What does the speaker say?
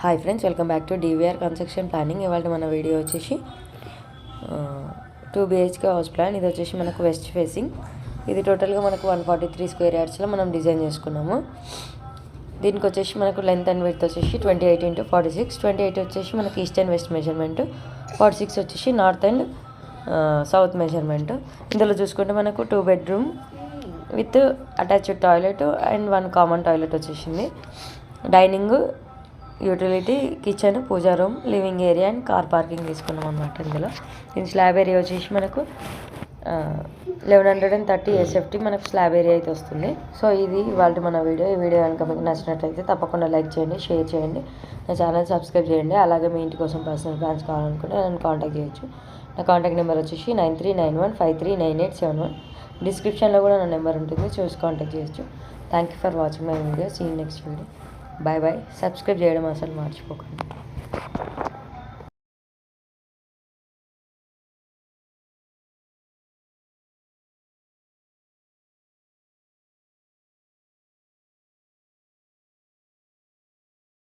Hi friends, welcome back to DVR construction planning. ఇవాళ మన video వచ్చేసి 2 BHK హౌస్ ప్లాన్. ఇది వచ్చేసి మనకు వెస్ట్ ఫేసింగ్. ఇది టోటల్గా మనకు 143 స్క్వేర్ యార్డ్స్లో మనం డిజైన్ చేసుకున్నాము. దీనికి వచ్చేసి మనకు లెంత్ అండ్ విడ్త్ వచ్చేసి 28 × 46. 28 వచ్చేసి మనకి ఈస్ట్ అండ్ వెస్ట్ మెజర్మెంట్, 46 వచ్చేసి నార్త్ అండ్ సౌత్ మెజర్మెంట్. ఇందులో చూసుకుంటే మనకు 2 bedroom with attached toilet and 1 common toilet వచ్చేసింది. Dining, utility, kitchen, puja room, living area and car parking తీసుకున్నాం అనమాట. ఇందులో దీని స్లాబ్ ఏరియా వచ్చేసి మనకు 1130 SFT మనకు స్లాబ్ ఏరియా అయితే వస్తుంది. సో ఇది ఇవాళ మన వీడియో. ఈ వీడియో కనుక మీకు నచ్చినట్లయితే తప్పకుండా లైక్ చేయండి, షేర్ చేయండి, నా ఛానల్ సబ్స్క్రైబ్ చేయండి. అలాగే మీ ఇంటి కోసం పర్సనల్ ప్లాన్స్ కావాలనుకుంటే నన్ను కాంటాక్ట్ చేయొచ్చు. నా కాంటాక్ట్ నెంబర్ వచ్చేసి 9391539871. డిస్క్రిప్షన్లో కూడా నా నెంబర్ ఉంటుంది, చూసి కాంటాక్ట్ చేయొచ్చు. Thank you for watching my video. See you next video. Bye bye. Subscribe చేయడం అసలు మర్చిపోకండి.